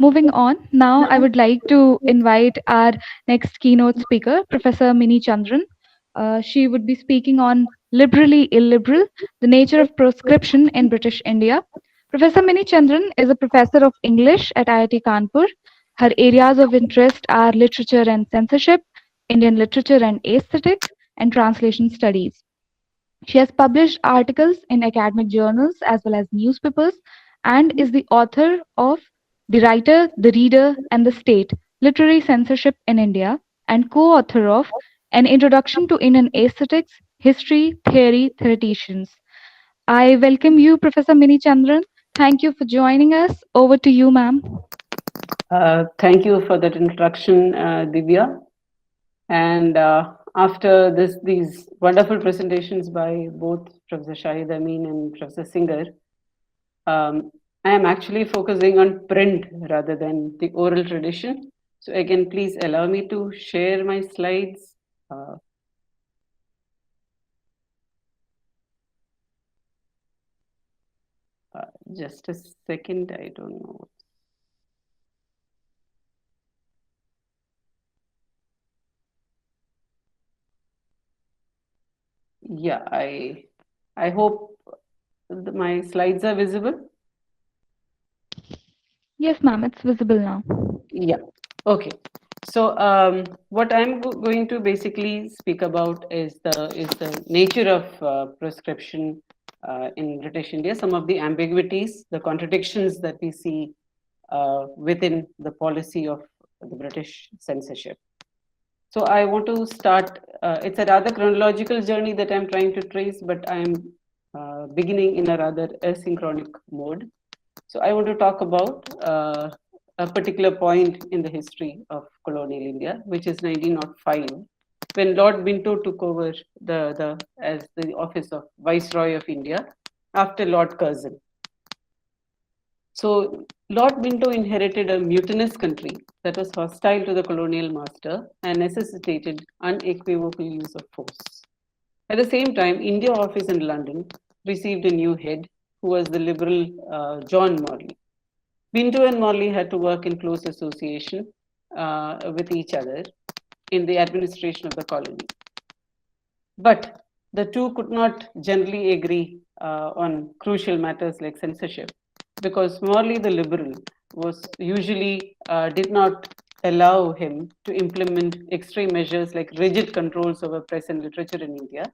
moving on, now I would like to invite our next keynote speaker, Professor Mini Chandran. She would be speaking on Liberally Illiberal, the nature of proscription in British India. Professor Mini Chandran is a professor of English at IIT Kanpur. Her areas of interest are literature and censorship, Indian literature and aesthetics, and translation studies. She has published articles in academic journals as well as newspapers and is the author of The Writer, The Reader, and the State Literary Censorship in India and co author of An Introduction to Indian Aesthetics, History, Theory, Theoreticians. I welcome you, Professor Mini Chandran. Thank you for joining us. Over to you, ma'am. Thank you for that introduction, Divya. And after these wonderful presentations by both Professor Shahid Amin and Professor Singer, I am actually focusing on print rather than the oral tradition. So again, please allow me to share my slides. Just a second, I don't know. Yeah, I hope my slides are visible. Yes, ma'am, it's visible now. Yeah, okay. So what I'm going to basically speak about is the nature of proscription in British India, some of the ambiguities, the contradictions that we see within the policy of the British censorship. So I want to start, it's a rather chronological journey that I'm trying to trace, but I'm beginning in a rather asynchronic mode. So I want to talk about a particular point in the history of colonial India, which is 1905, when Lord Minto took over as the office of Viceroy of India after Lord Curzon. So Lord Minto inherited a mutinous country that was hostile to the colonial master and necessitated unequivocal use of force. At the same time, India Office in London received a new head, who was the liberal John Morley. Minto and Morley had to work in close association with each other in the administration of the colony. But the two could not generally agree on crucial matters like censorship, because Morley the liberal was usually did not allow him to implement extreme measures like rigid controls over press and literature in India,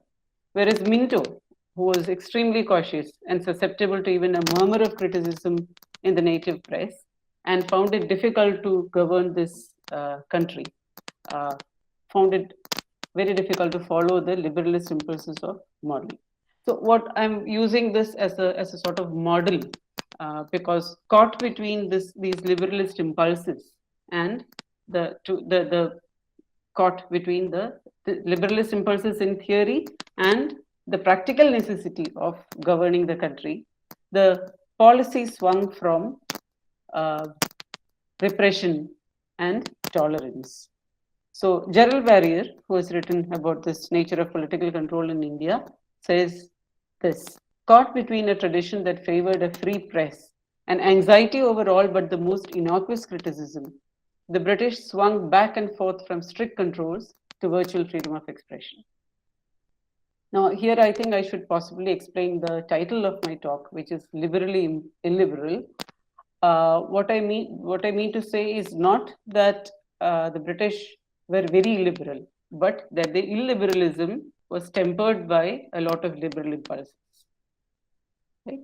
whereas Minto, who was extremely cautious and susceptible to even a murmur of criticism in the native press, and found it difficult to govern this country, found it very difficult to follow the liberalist impulses of Morley. So what I'm using this as a sort of model, because caught between these liberalist impulses and the caught between the liberalist impulses in theory and the practical necessity of governing the country, the policy swung from repression and tolerance. So Gerald Barrier, who has written about this nature of political control in India, says this: caught between a tradition that favored a free press and anxiety overall, but the most innocuous criticism, the British swung back and forth from strict controls to virtual freedom of expression. Now, here I think I should possibly explain the title of my talk, which is Liberally Illiberal. What I mean to say is not that the British were very liberal, but that the illiberalism was tempered by a lot of liberal impulses. Right?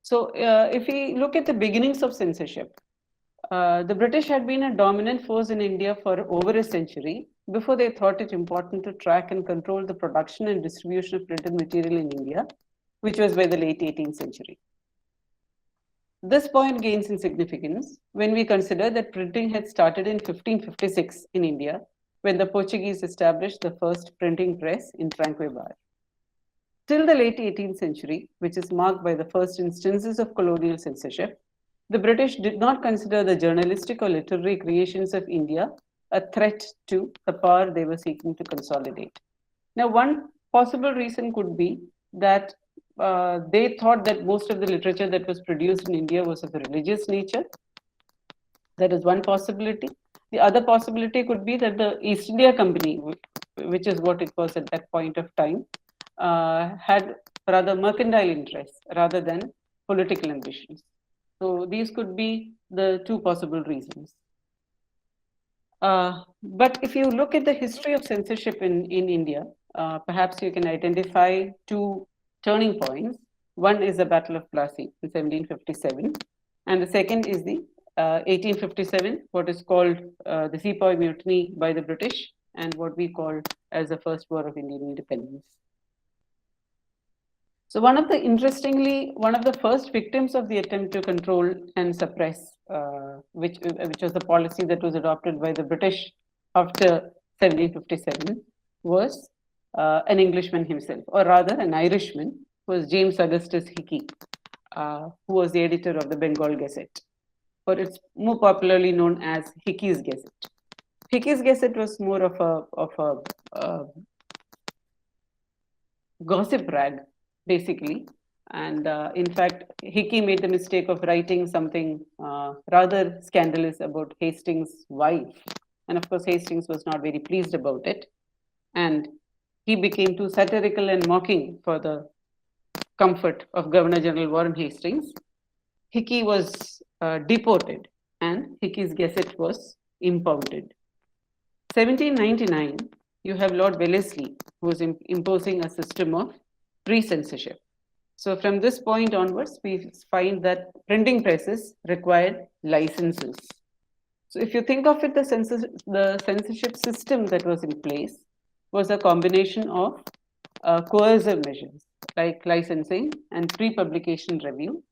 So, if we look at the beginnings of censorship, the British had been a dominant force in India for over a century before they thought it important to track and control the production and distribution of printed material in India, which was by the late 18th century. This point gains in significance when we consider that printing had started in 1556 in India, when the Portuguese established the first printing press in Tranquebar. Till the late 18th century, which is marked by the first instances of colonial censorship, the British did not consider the journalistic or literary creations of India a threat to the power they were seeking to consolidate. Now, one possible reason could be that they thought that most of the literature that was produced in India was of a religious nature, That is one possibility. The other possibility could be that the East India Company, which is what it was at that point of time, had rather mercantile interests rather than political ambitions. So these could be the two possible reasons. But if you look at the history of censorship in India, perhaps you can identify two turning points. One is the Battle of Plassey in 1757, and the second is the 1857, what is called the Sepoy Mutiny by the British, and what we call as the First War of Indian Independence. So one of the first victims of the attempt to control and suppress, which was the policy that was adopted by the British after 1757, was an Englishman himself, or rather an Irishman, who was James Augustus Hickey, who was the editor of the Bengal Gazette, or it's more popularly known as Hickey's Gazette. Hickey's Gazette was more of a gossip rag, basically. And in fact, Hickey made the mistake of writing something rather scandalous about Hastings' wife. And of course, Hastings was not very pleased about it. And he became too satirical and mocking for the comfort of Governor General Warren Hastings. Hickey was deported and Hickey's Gazette was impounded. 1799, you have Lord Wellesley, who was imposing a system of pre-censorship. So from this point onwards, we find that printing presses required licenses. So if you think of it, the censorship system that was in place was a combination of coercive measures like licensing and pre-publication review,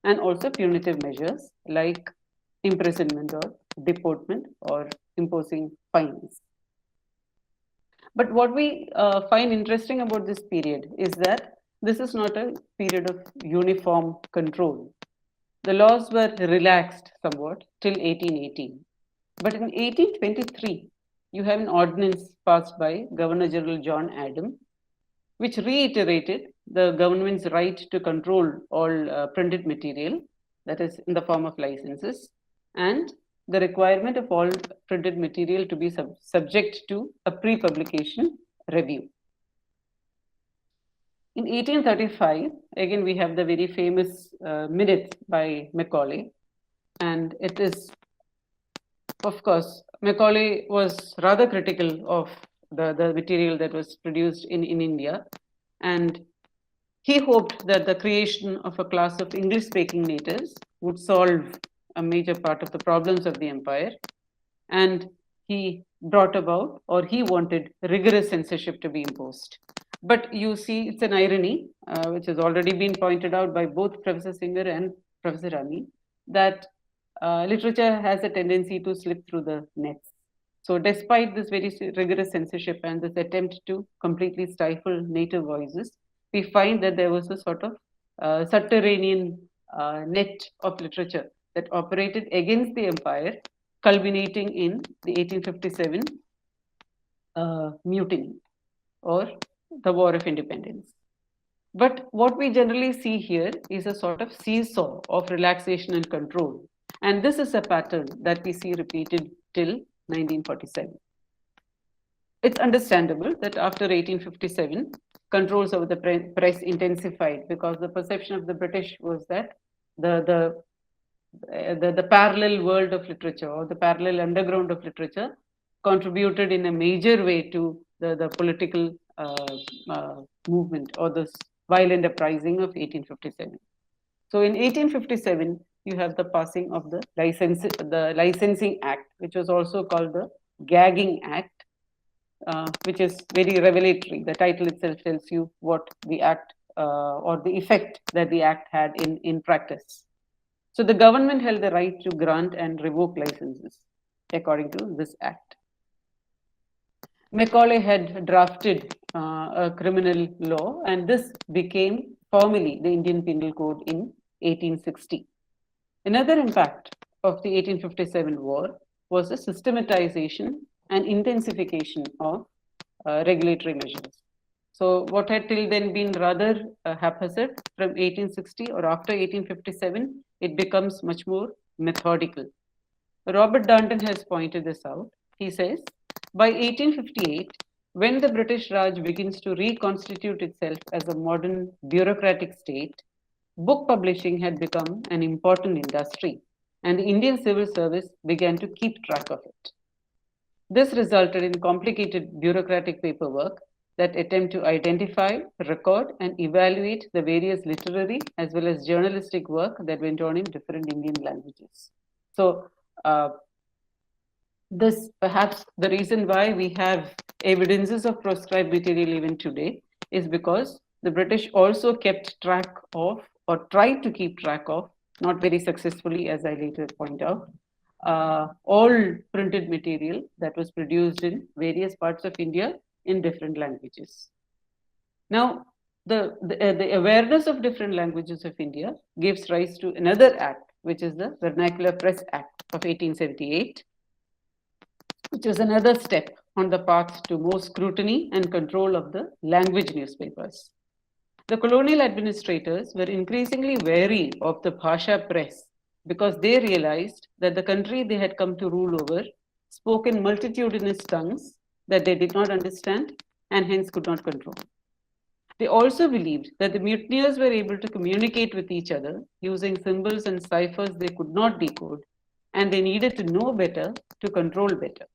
and also punitive measures like imprisonment or deportment or imposing fines. But what we find interesting about this period is that this is not a period of uniform control. The laws were relaxed somewhat till 1818. But in 1823, you have an ordinance passed by Governor General John Adam, which reiterated the government's right to control all printed material, that is in the form of licenses, and the requirement of all printed material to be subject to a pre-publication review. In 1835, again, we have the very famous minute by Macaulay, and it is, of course, Macaulay was rather critical of the material that was produced in India, and he hoped that the creation of a class of English-speaking natives would solve a major part of the problems of the empire. And he brought about, or he wanted, rigorous censorship to be imposed. But you see, it's an irony, which has already been pointed out by both Professor Singer and Professor Rani, that literature has a tendency to slip through the nets. So despite this very rigorous censorship and this attempt to completely stifle native voices, we find that there was a sort of subterranean net of literature that operated against the empire, culminating in the 1857 mutiny or the War of Independence. But what we generally see here is a sort of seesaw of relaxation and control. And this is a pattern that we see repeated till 1947. It's understandable that after 1857, controls over the press intensified because the perception of the British was that the parallel world of literature or the parallel underground of literature contributed in a major way to the political movement or this violent uprising of 1857. So in 1857, you have the passing of the Licensing Act, which was also called the Gagging Act, which is very revelatory. The title itself tells you what the act or the effect that the act had in practice. So the government held the right to grant and revoke licenses according to this act. Macaulay had drafted a criminal law, and this became formally the Indian Penal Code in 1860. Another impact of the 1857 war was the systematization and intensification of regulatory measures. So what had till then been rather haphazard, from 1860 or after 1857, it becomes much more methodical. Robert Darnton has pointed this out. He says, by 1858, when the British Raj begins to reconstitute itself as a modern bureaucratic state, book publishing had become an important industry, and the Indian civil service began to keep track of it. This resulted in complicated bureaucratic paperwork that attempt to identify, record, and evaluate the various literary as well as journalistic work that went on in different Indian languages. So, this perhaps the reason why we have evidences of proscribed material even today is because the British also kept track of, or tried to keep track of, not very successfully, as I later point out, all printed material that was produced in various parts of India in different languages. Now, the awareness of different languages of India gives rise to another act, which is the Vernacular Press Act of 1878, which was another step on the path to more scrutiny and control of the language newspapers. The colonial administrators were increasingly wary of the Bhasha press because they realized that the country they had come to rule over spoke in multitudinous tongues that they did not understand and hence could not control. They also believed that the mutineers were able to communicate with each other using symbols and ciphers they could not decode, and they needed to know better to control better.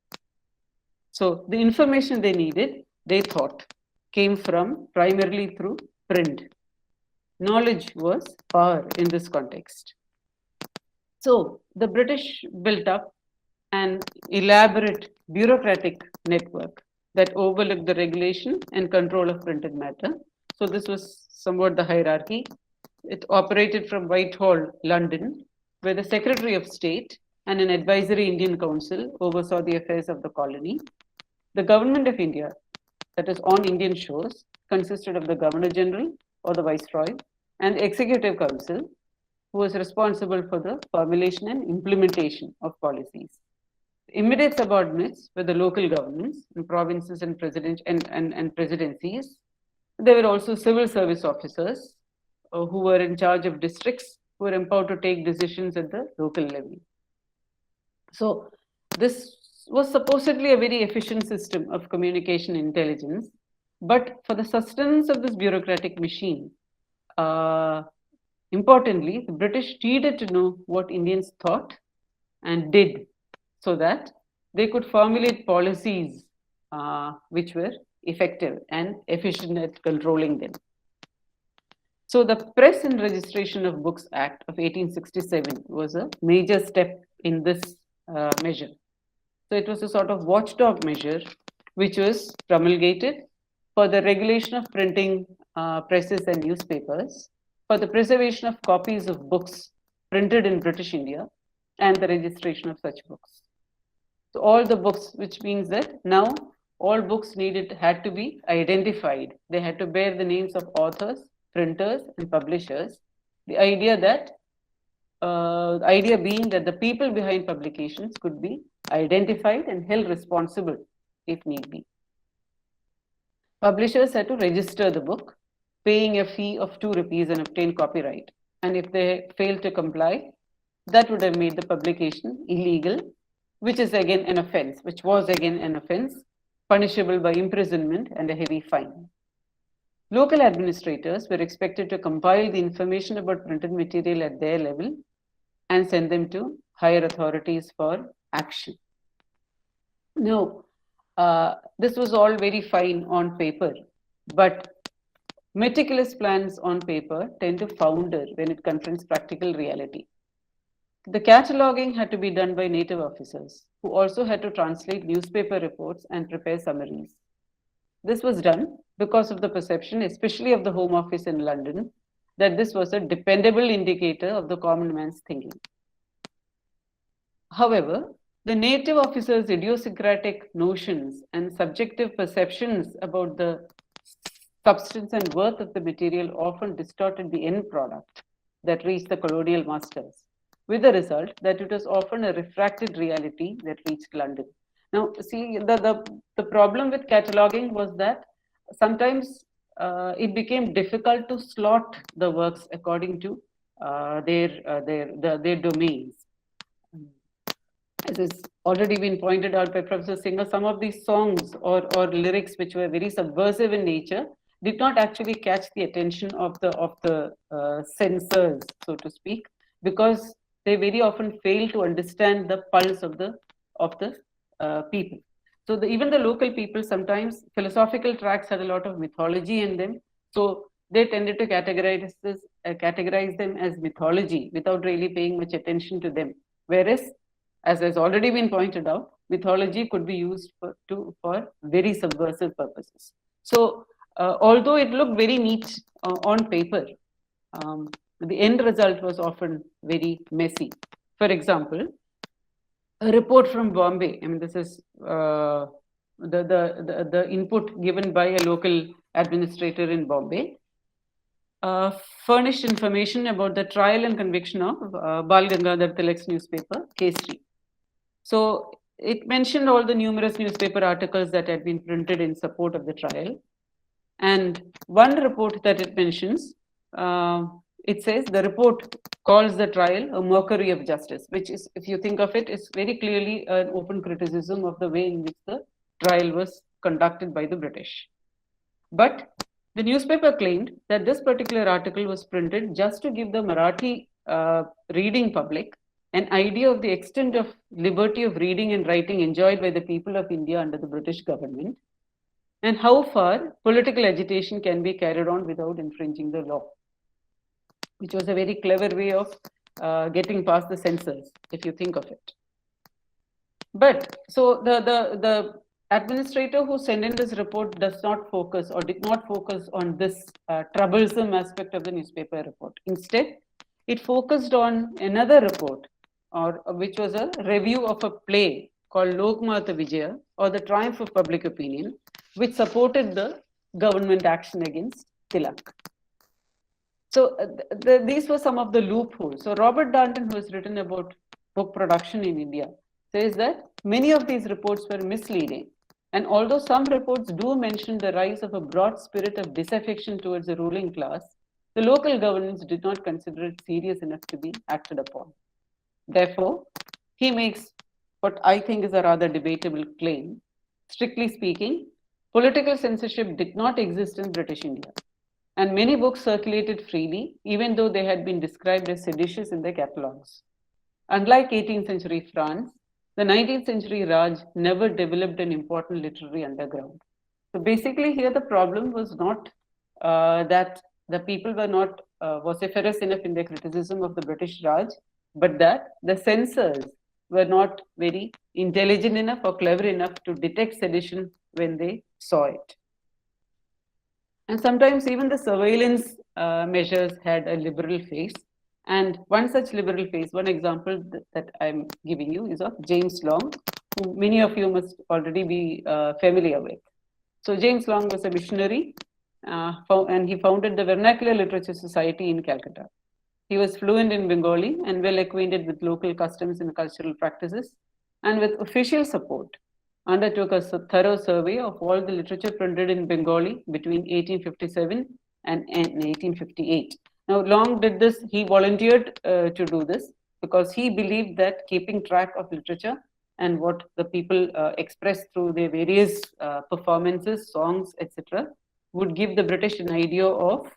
So the information they needed, they thought, came from primarily through print. Knowledge was power in this context. So the British built up an elaborate bureaucratic network that overlooked the regulation and control of printed matter. So this was somewhat the hierarchy. It operated from Whitehall, London, where the Secretary of State and an advisory Indian council oversaw the affairs of the colony. The government of India, that is on Indian shores, consisted of the Governor General or the Viceroy and the Executive Council, who was responsible for the formulation and implementation of policies. The immediate subordinates were the local governments and provinces and presidencies. There were also civil service officers who were in charge of districts, who were empowered to take decisions at the local level. So this was supposedly a very efficient system of communication intelligence, but for the sustenance of this bureaucratic machine, importantly, the British needed to know what Indians thought and did so that they could formulate policies which were effective and efficient at controlling them. So the Press and Registration of Books Act of 1867 was a major step in this measure. So it was a sort of watchdog measure which was promulgated for the regulation of printing presses and newspapers, for the preservation of copies of books printed in British India, and the registration of such books. So all the books, which means that now all books had to be identified. They had to bear the names of authors, printers, and publishers. The idea being that the people behind publications could be identified and held responsible if need be. Publishers had to register the book, paying a fee of 2 rupees and obtain copyright. And if they failed to comply, that would have made the publication illegal, which was again an offense, punishable by imprisonment and a heavy fine. Local administrators were expected to compile the information about printed material at their level and send them to higher authorities for action. Now, this was all very fine on paper, but meticulous plans on paper tend to founder when it confronts practical reality. The cataloging had to be done by native officers, who also had to translate newspaper reports and prepare summaries. This was done because of the perception, especially of the Home Office in London, that this was a dependable indicator of the common man's thinking. However, the native officers' idiosyncratic notions and subjective perceptions about the substance and worth of the material often distorted the end product that reached the colonial masters, with the result that it was often a refracted reality that reached London. Now, see, the problem with cataloging was that sometimes it became difficult to slot the works according to their domains. as has already been pointed out by Professor Singer, some of these songs or lyrics which were very subversive in nature did not actually catch the attention of the censors, so to speak, because they very often fail to understand the pulse of the people. So even the local people, sometimes philosophical tracks had a lot of mythology in them. So they tended to categorize them as mythology without really paying much attention to them. Whereas, as has already been pointed out, mythology could be used for very subversive purposes. So although it looked very neat on paper, the end result was often very messy. For example, a report from Bombay. I mean, this is the input given by a local administrator in Bombay. Furnished information about the trial and conviction of Bal Gangadhar Tilak's newspaper, Kesri. So it mentioned all the numerous newspaper articles that had been printed in support of the trial. And one report that it mentions, it says the report calls the trial a mockery of justice, which is, if you think of it, is very clearly an open criticism of the way in which the trial was conducted by the British. But the newspaper claimed that this particular article was printed just to give the Marathi reading public an idea of the extent of liberty of reading and writing enjoyed by the people of India under the British government, and how far political agitation can be carried on without infringing the law, which was a very clever way of getting past the censors, if you think of it. But so the administrator who sent in this report does not focus or did not focus on this troublesome aspect of the newspaper report. Instead, it focused on another report, which was a review of a play called Lokmata Vijaya, or the Triumph of Public Opinion, which supported the government action against Tilak. So these were some of the loopholes. So Robert Darnton, who has written about book production in India, says that many of these reports were misleading. And although some reports do mention the rise of a broad spirit of disaffection towards the ruling class, the local governments did not consider it serious enough to be acted upon. Therefore, he makes what I think is a rather debatable claim. Strictly speaking, political censorship did not exist in British India, and many books circulated freely, even though they had been described as seditious in their catalogues. Unlike 18th century France, the 19th century Raj never developed an important literary underground. So basically here the problem was not that the people were not vociferous enough in their criticism of the British Raj, but that the censors were not very intelligent enough or clever enough to detect sedition when they saw it. And sometimes even the surveillance measures had a liberal face. And one such liberal face, one example that I'm giving you is of James Long, who many of you must already be familiar with. So James Long was a missionary and he founded the Vernacular Literature Society in Calcutta. He was fluent in Bengali and well acquainted with local customs and cultural practices, and with official support, undertook a thorough survey of all the literature printed in Bengali between 1857 and 1858. Now, Long did this, he volunteered to do this because he believed that keeping track of literature and what the people expressed through their various performances, songs, etc., would give the British an idea of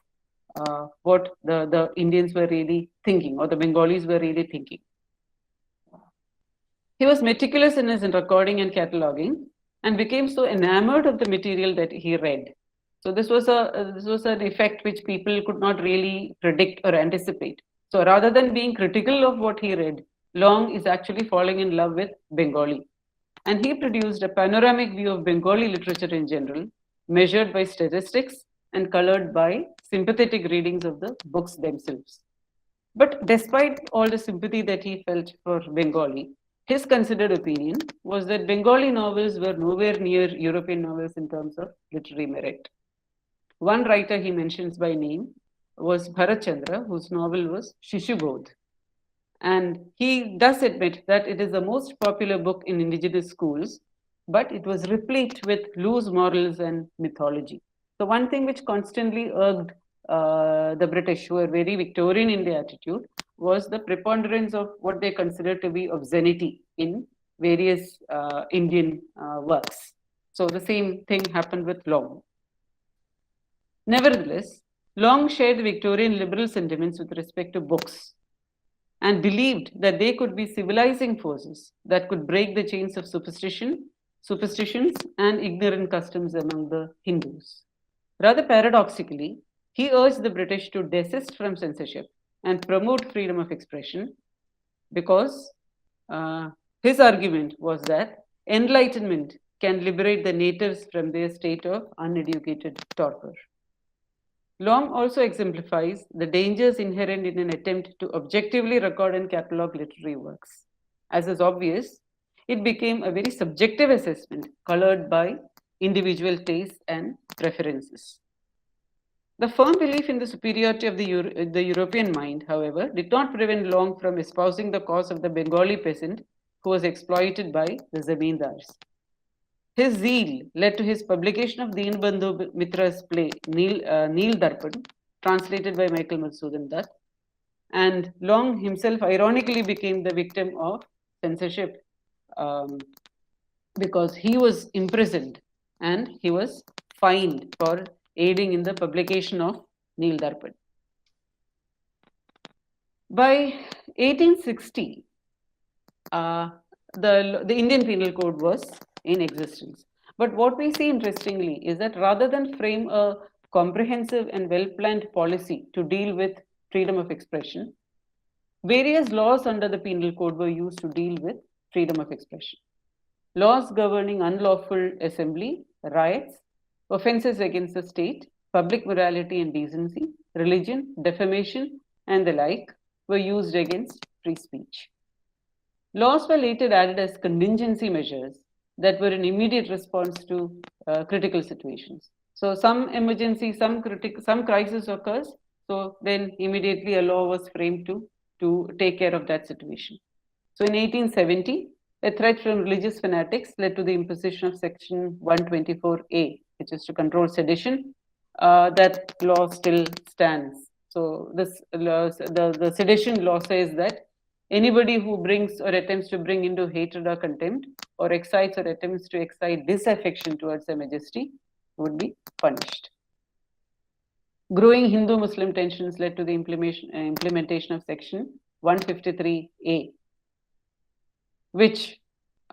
what the Indians were really thinking, or the Bengalis were really thinking. He was meticulous in his recording and cataloging, and became so enamored of the material that he read. So this was an effect which people could not really predict or anticipate. So rather than being critical of what he read, Long is actually falling in love with Bengali. And he produced a panoramic view of Bengali literature in general, measured by statistics and colored by sympathetic readings of the books themselves. But despite all the sympathy that he felt for Bengali, his considered opinion was that Bengali novels were nowhere near European novels in terms of literary merit. One writer he mentions by name was Bharat Chandra, whose novel was Shishubodh. And he does admit that it is the most popular book in indigenous schools, but it was replete with loose morals and mythology. So one thing which constantly irked the British, who were very Victorian in their attitude, was the preponderance of what they considered to be obscenity in various Indian works. So the same thing happened with Long. Nevertheless, Long shared the Victorian liberal sentiments with respect to books and believed that they could be civilizing forces that could break the chains of superstitions and ignorant customs among the Hindus. Rather paradoxically, he urged the British to desist from censorship and promote freedom of expression because his argument was that enlightenment can liberate the natives from their state of uneducated torpor. Long also exemplifies the dangers inherent in an attempt to objectively record and catalogue literary works. As is obvious, it became a very subjective assessment colored by individual tastes and preferences. The firm belief in the superiority of the European mind, however, did not prevent Long from espousing the cause of the Bengali peasant who was exploited by the zamindars. His zeal led to his publication of Deenbandhu Mitra's play Neel Darpan, translated by Michael Madhusudan Dutt, and Long himself ironically became the victim of censorship because he was imprisoned and he was fined for aiding in the publication of Neel Darpan. By 1860, the Indian Penal Code was in existence. But what we see interestingly is that rather than frame a comprehensive and well-planned policy to deal with freedom of expression, various laws under the Penal Code were used to deal with freedom of expression. Laws governing unlawful assembly, riots, offences against the state, public morality and decency, religion, defamation, and the like were used against free speech. Laws were later added as contingency measures that were an immediate response to critical situations. So some emergency, some crisis occurs, so then immediately a law was framed to take care of that situation. So in 1870, a threat from religious fanatics led to the imposition of Section 124A, which is to control sedition. That law still stands. So this the sedition law says that anybody who brings or attempts to bring into hatred or contempt or excites or attempts to excite disaffection towards Her Majesty would be punished. Growing Hindu-Muslim tensions led to the implementation of Section 153A, which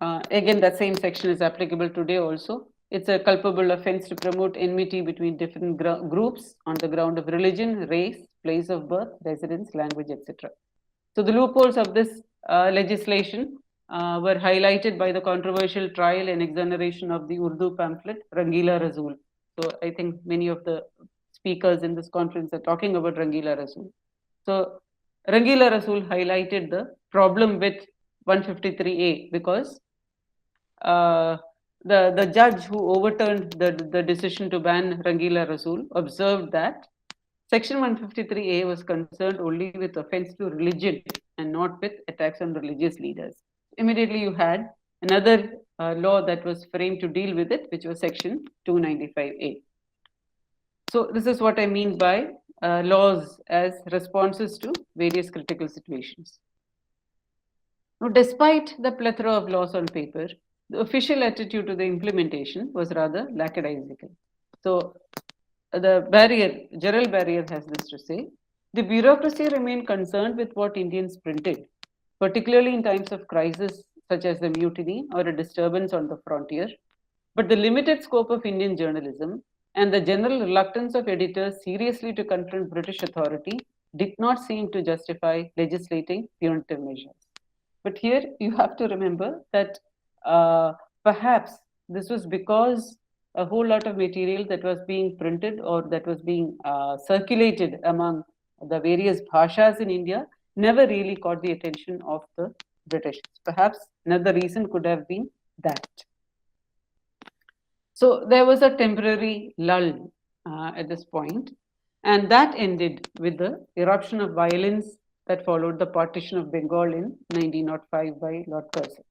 again that same section is applicable today also. It's a culpable offense to promote enmity between different groups on the ground of religion, race, place of birth, residence, language, etc. So the loopholes of this legislation were highlighted by the controversial trial and exoneration of the Urdu pamphlet Rangila Rasool. So I think many of the speakers in this conference are talking about Rangila Rasool. So Rangila Rasool highlighted the problem with 153A because the judge who overturned the decision to ban Rangila Rasool observed that Section 153A was concerned only with offense to religion and not with attacks on religious leaders. Immediately you had another law that was framed to deal with it, which was Section 295A. So this is what I mean by laws as responses to various critical situations. Now, despite the plethora of laws on paper, the official attitude to the implementation was rather lackadaisical. So the Gerald Barrier has this to say, the bureaucracy remained concerned with what Indians printed, particularly in times of crisis such as the mutiny or a disturbance on the frontier, but the limited scope of Indian journalism and the general reluctance of editors seriously to confront British authority did not seem to justify legislating punitive measures. But here you have to remember that perhaps this was because a whole lot of material that was being printed or that was being circulated among the various bhashas in India never really caught the attention of the British. Perhaps another reason could have been that. So there was a temporary lull at this point, and that ended with the eruption of violence that followed the partition of Bengal in 1905 by Lord Curzon.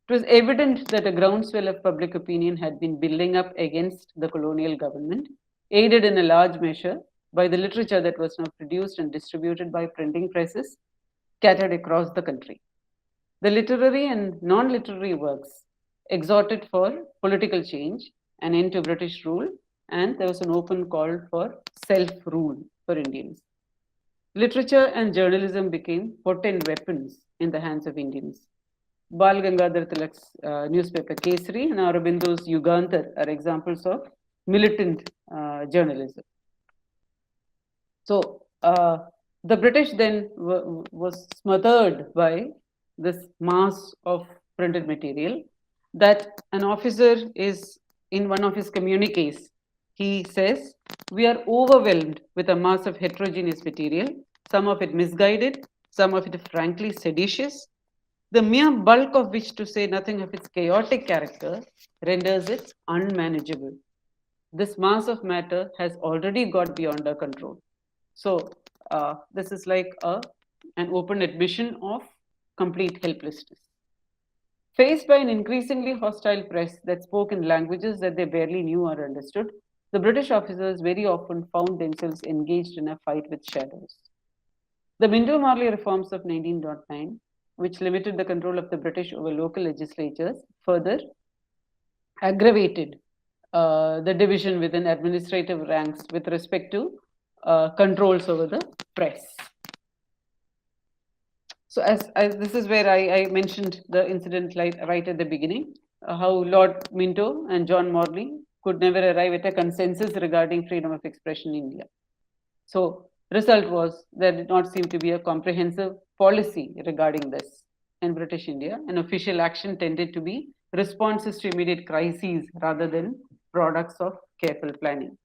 It was evident that a groundswell of public opinion had been building up against the colonial government, aided in a large measure by the literature that was now produced and distributed by printing presses scattered across the country. The literary and non-literary works exhorted for political change, an end to British rule, and there was an open call for self-rule for Indians. Literature and journalism became potent weapons in the hands of Indians. Bal Gangadhar Tilak's newspaper Kesari and Aurobindo's Yugantar are examples of militant journalism. So the British then was smothered by this mass of printed material that an officer is in one of his communiques. He says, "We are overwhelmed with a mass of heterogeneous material, some of it misguided, some of it frankly seditious, the mere bulk of which, to say nothing of its chaotic character, renders it unmanageable. This mass of matter has already got beyond our control." So this is like an open admission of complete helplessness. Faced by an increasingly hostile press that spoke in languages that they barely knew or understood, the British officers very often found themselves engaged in a fight with shadows. The Minto-Morley reforms of 1909, which limited the control of the British over local legislatures, further aggravated the division within administrative ranks with respect to controls over the press. So as this is where I mentioned the incident right at the beginning, how Lord Minto and John Morley could never arrive at a consensus regarding freedom of expression in India. So result was there did not seem to be a comprehensive policy regarding this in British India, and official action tended to be responses to immediate crises rather than products of careful planning.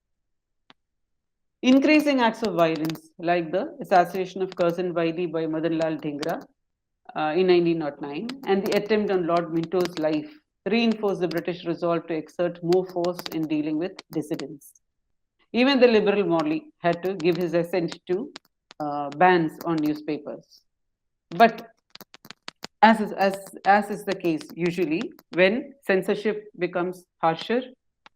Increasing acts of violence, like the assassination of Curzon Wiley by Madan Lal Dhingra in 1909 and the attempt on Lord Minto's life, reinforced the British resolve to exert more force in dealing with dissidents. Even the liberal Morley had to give his assent to bans on newspapers. But as is the case usually, when censorship becomes harsher,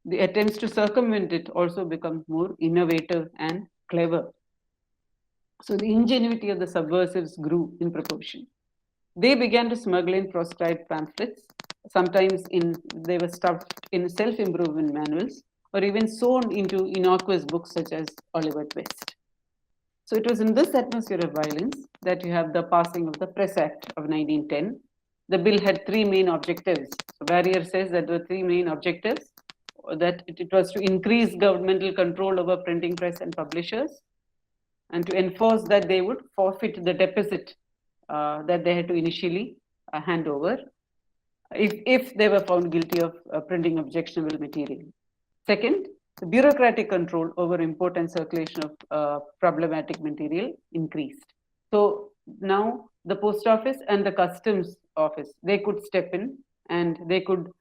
the attempts to circumvent it also become more innovative and clever. So the ingenuity of the subversives grew in proportion. They began to smuggle in proscribed pamphlets. Sometimes they were stuffed in self-improvement manuals or even sewn into innocuous books such as Oliver Twist. So it was in this atmosphere of violence that you have the passing of the Press Act of 1910. The bill had three main objectives. So Barrier says that there were three main objectives, that it was to increase governmental control over printing press and publishers, and to enforce that they would forfeit the deposit that they had to initially hand over if they were found guilty of printing objectionable material. Second, the bureaucratic control over import and circulation of problematic material increased. So now the post office and the customs office, they could step in and they could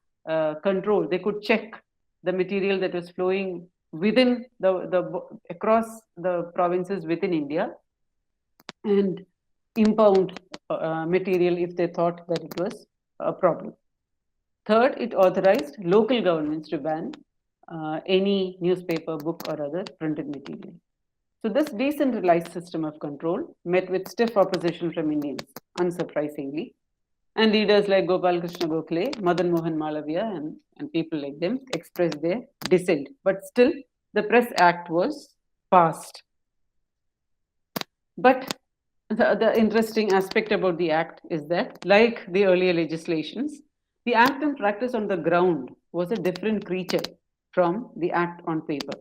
control, they could check the material that was flowing within across the provinces within India and impound material if they thought that it was a problem. Third, it authorized local governments to ban any newspaper, book, or other printed material. So this decentralized system of control met with stiff opposition from Indians, unsurprisingly, and leaders like Gopal Krishna Gokhale, Madan Mohan Malaviya, and people like them expressed their dissent. But still, the Press Act was passed. But the interesting aspect about the Act is that, like the earlier legislations, the Act in practice on the ground was a different creature from the Act on paper.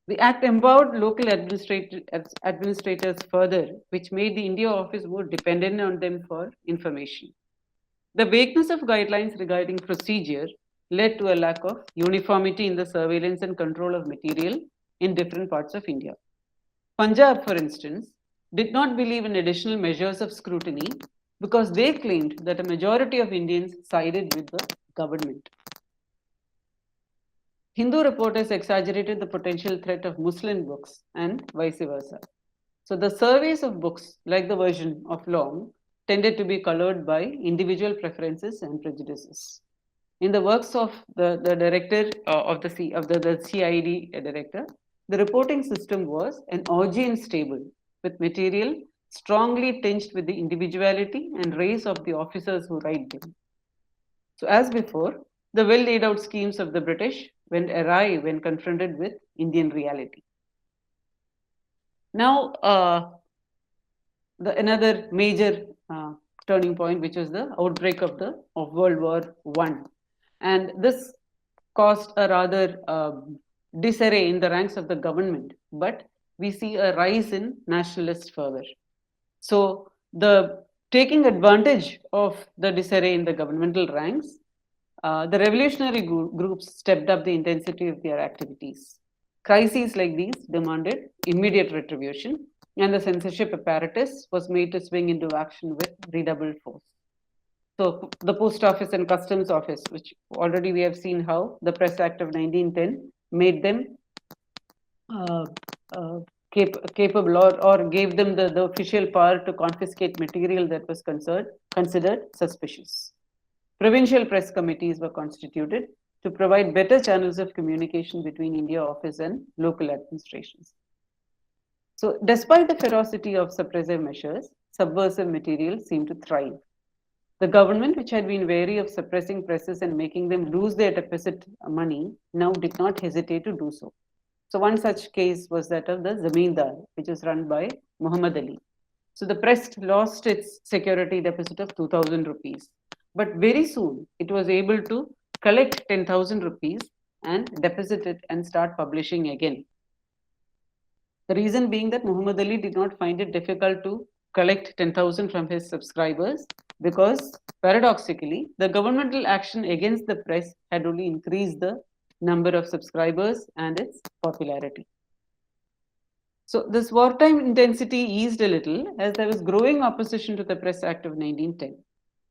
The Act empowered local administrators further, which made the India office more dependent on them for information. The vagueness of guidelines regarding procedure led to a lack of uniformity in the surveillance and control of material in different parts of India. Punjab, for instance, did not believe in additional measures of scrutiny because they claimed that a majority of Indians sided with the government. Hindu reporters exaggerated the potential threat of Muslim books and vice versa. So the surveys of books, like the version of Long, tended to be colored by individual preferences and prejudices. In the works of the director of the CID director, the reporting system was an Augean stable with material strongly tinged with the individuality and race of the officers who write them. So, as before, the well laid out schemes of the British went awry when confronted with Indian reality. Now, another major turning point, which was the outbreak of World War I, and this caused a rather disarray in the ranks of the government. But we see a rise in nationalist fervor. So the taking advantage of the disarray in the governmental ranks, the revolutionary groups stepped up the intensity of their activities. Crises like these demanded immediate retribution, and the censorship apparatus was made to swing into action with redoubled force. So the Post Office and Customs Office, which already we have seen how the Press Act of 1910 made them uh, uh, capable or gave them the official power to confiscate material that was considered suspicious. Provincial press committees were constituted to provide better channels of communication between India Office and local administrations. So, despite the ferocity of suppressive measures, subversive material seemed to thrive. The government, which had been wary of suppressing presses and making them lose their deposit money, now did not hesitate to do so. So, one such case was that of the Zamindar, which was run by Muhammad Ali. So, the press lost its security deposit of 2,000 rupees. But very soon, it was able to collect 10,000 rupees and deposit it and start publishing again. The reason being that Muhammad Ali did not find it difficult to collect 10,000 from his subscribers because, paradoxically, the governmental action against the press had only increased the number of subscribers and its popularity. So, this wartime intensity eased a little as there was growing opposition to the Press Act of 1910.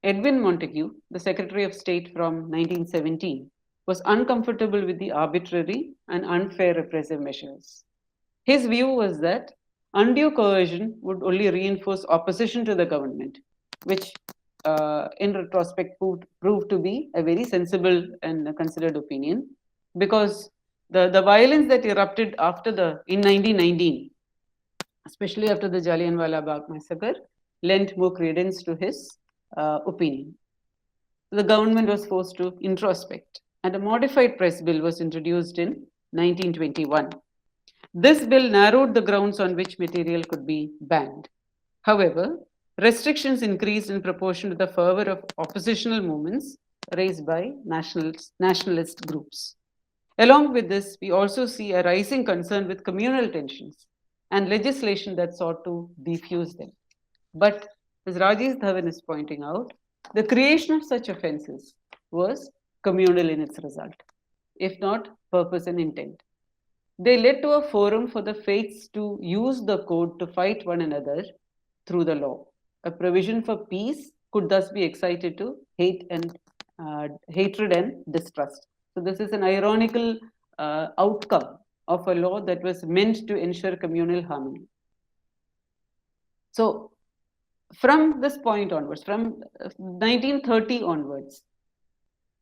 Edwin Montagu, the Secretary of State from 1917, was uncomfortable with the arbitrary and unfair repressive measures. His view was that undue coercion would only reinforce opposition to the government, which in retrospect proved to be a very sensible and considered opinion, because the violence that erupted in 1919, especially after the Jallianwala Bagh massacre, lent more credence to his opinion. The government was forced to introspect, and a modified press bill was introduced in 1921. This bill narrowed the grounds on which material could be banned. However, restrictions increased in proportion to the fervor of oppositional movements raised by nationalist groups. Along with this, we also see a rising concern with communal tensions and legislation that sought to defuse them. But as Rajesh Dhawan is pointing out, the creation of such offenses was communal in its result, if not purpose and intent. They led to a forum for the faiths to use the code to fight one another through the law. A provision for peace could thus be excited to hatred and distrust. So this is an ironical outcome of a law that was meant to ensure communal harmony. So from this point onwards, from 1930 onwards,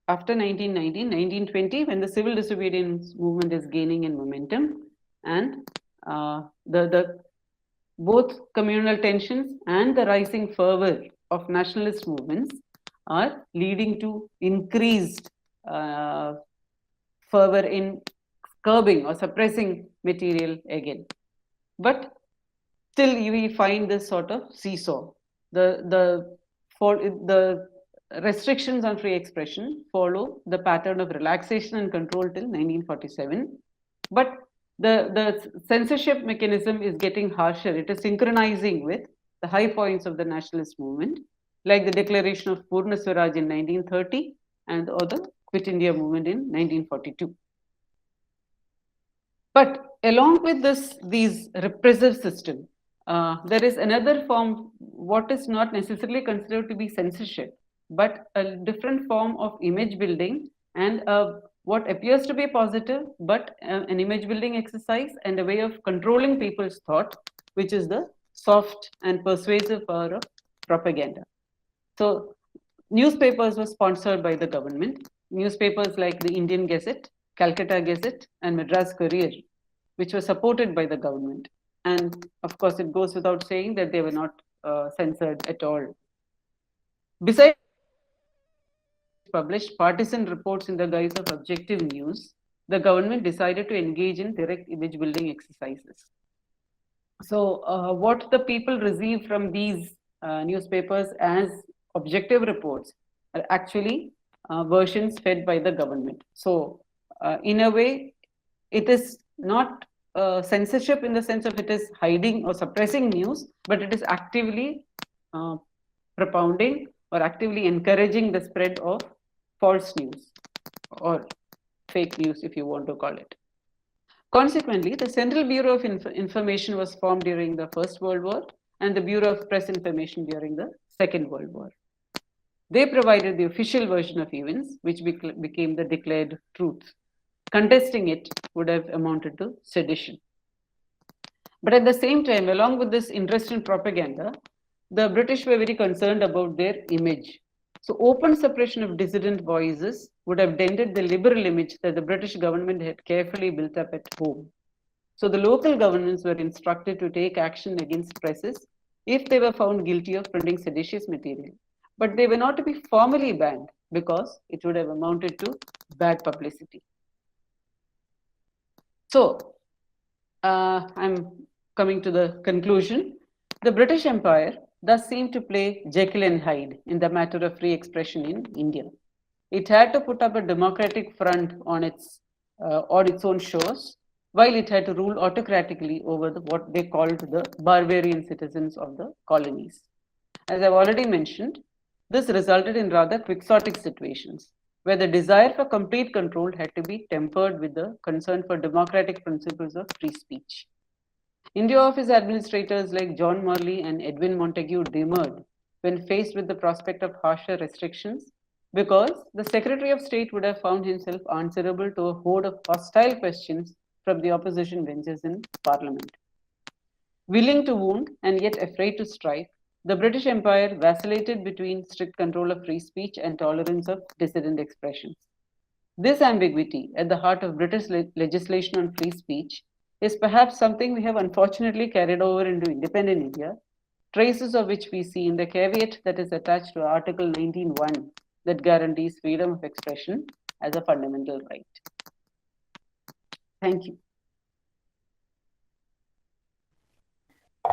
after 1919, 1920, when the civil disobedience movement is gaining in momentum, and both communal tensions and the rising fervor of nationalist movements are leading to increased fervor in curbing or suppressing material again. But still, we find this sort of seesaw. The restrictions on free expression follow the pattern of relaxation and control till 1947. But the censorship mechanism is getting harsher. It is synchronizing with the high points of the nationalist movement, like the declaration of Purna Swaraj in 1930 or the Quit India movement in 1942. But along with these repressive system, there is another form, what is not necessarily considered to be censorship, but a different form of image building and what appears to be positive, but an image building exercise and a way of controlling people's thought, which is the soft and persuasive power of propaganda. So newspapers were sponsored by the government. Newspapers like the Indian Gazette, Calcutta Gazette, and Madras Courier, which were supported by the government. And of course, it goes without saying that they were not censored at all. Besides published partisan reports in the guise of objective news, the government decided to engage in direct image building exercises. So, what the people receive from these newspapers as objective reports are actually versions fed by the government. So, in a way, it is not censorship in the sense of it is hiding or suppressing news, but it is actively uh, propounding or actively encouraging the spread of false news or fake news, if you want to call it. Consequently, the Central Bureau of Information was formed during the First World War and the Bureau of Press Information during the Second World War. They provided the official version of events, which became the declared truth. Contesting it would have amounted to sedition. But at the same time, along with this interest in propaganda, the British were very concerned about their image. So, open suppression of dissident voices would have dented the liberal image that the British government had carefully built up at home. So, the local governments were instructed to take action against presses if they were found guilty of printing seditious material. But they were not to be formally banned because it would have amounted to bad publicity. So, I'm coming to the conclusion. The British Empire thus seemed to play Jekyll and Hyde in the matter of free expression in India. It had to put up a democratic front on its own shores, while it had to rule autocratically over what they called the barbarian citizens of the colonies. As I've already mentioned, this resulted in rather quixotic situations where the desire for complete control had to be tempered with the concern for democratic principles of free speech. India Office administrators like John Morley and Edwin Montagu demurred when faced with the prospect of harsher restrictions because the Secretary of State would have found himself answerable to a horde of hostile questions from the opposition benches in Parliament. Willing to wound and yet afraid to strike, the British Empire vacillated between strict control of free speech and tolerance of dissident expressions. This ambiguity at the heart of British legislation on free speech is perhaps something we have unfortunately carried over into independent India, traces of which we see in the caveat that is attached to Article 19.1 that guarantees freedom of expression as a fundamental right. Thank you.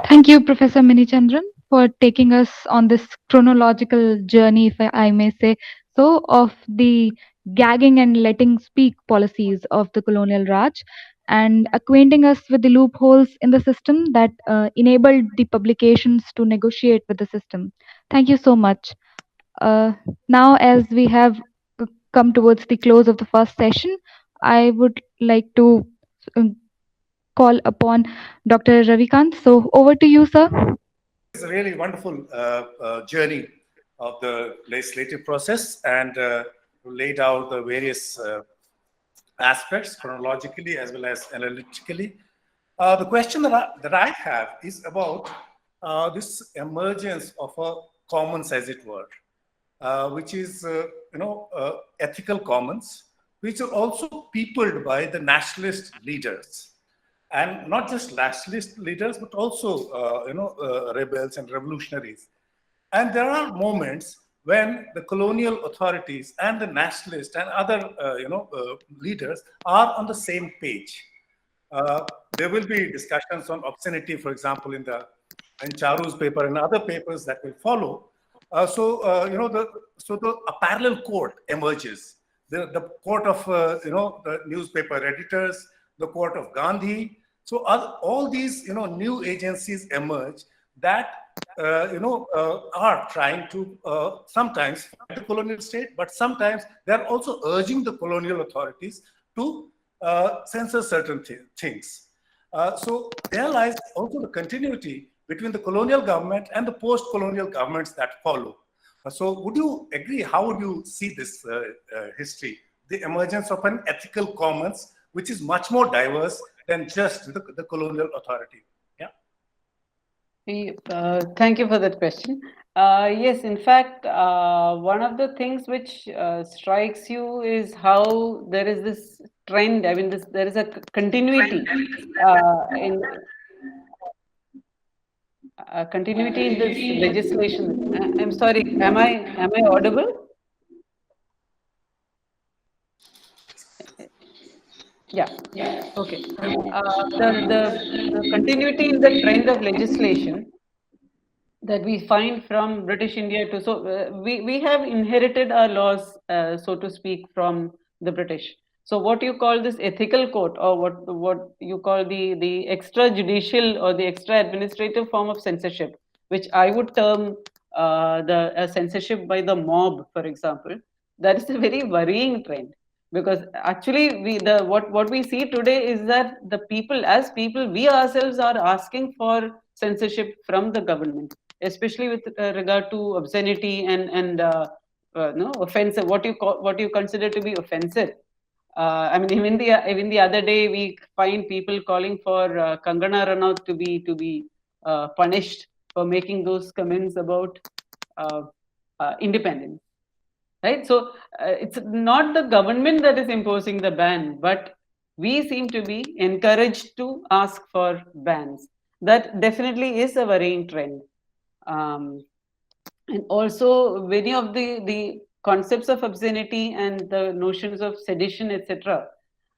Thank you, Professor Minichandran, for taking us on this chronological journey, if I may say so, of the gagging and letting speak policies of the colonial Raj and acquainting us with the loopholes in the system that enabled the publications to negotiate with the system. Thank you so much. Now, as we have come towards the close of the first session, I would like to call upon Dr. Ravikant. So, over to you, sir. It's a really wonderful journey of the legislative process and laid out the various aspects chronologically as well as analytically. The question that I have is about this emergence of a commons, as it were, which is, ethical commons, which are also peopled by the nationalist leaders. And not just nationalist leaders, but also, rebels and revolutionaries. And there are moments when the colonial authorities and the nationalists and other, leaders are on the same page. There will be discussions on obscenity, for example, in Charu's paper and other papers that will follow. A parallel court emerges. The court of, the newspaper editors, the court of Gandhi. So all these, new agencies emerge that, are trying to sometimes fight the colonial state, but sometimes they're also urging the colonial authorities to censor certain things. So there lies also the continuity between the colonial government and the post-colonial governments that follow. So would you agree, how would you see this history, the emergence of an ethical commons, which is much more diverse than just the colonial authority? Thank you for that question. Yes, in fact, one of the things which strikes you is how there is this trend. I mean, there is a continuity in continuity in this legislation. I'm sorry, am I audible? Yeah, okay. The continuity in the trend of legislation that we find from British India to, so we have inherited our laws, so to speak, from the British. So what you call this ethical code, or what you call the extrajudicial or the extra administrative form of censorship, which I would term the censorship by the mob, for example, that is a very worrying trend, because actually what we see today is that the people, as people, we ourselves are asking for censorship from the government, especially with regard to obscenity and no offensive, what you consider to be offensive. I mean, even the other day we find people calling for Kangana Ranaut to be punished for making those comments about independence. Right? So it's not the government that is imposing the ban, but we seem to be encouraged to ask for bans. That definitely is a worrying trend. And also many of the concepts of obscenity and the notions of sedition, etc.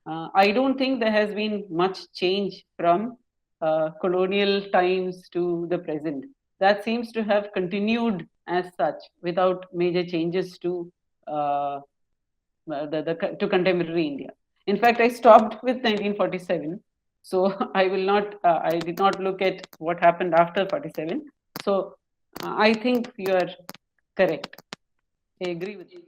I don't think there has been much change from colonial times to the present. That seems to have continued as such without major changes to to contemporary India. In fact, I stopped with 1947, so I will not. I did not look at what happened after 47. So I think you are correct. I agree with you.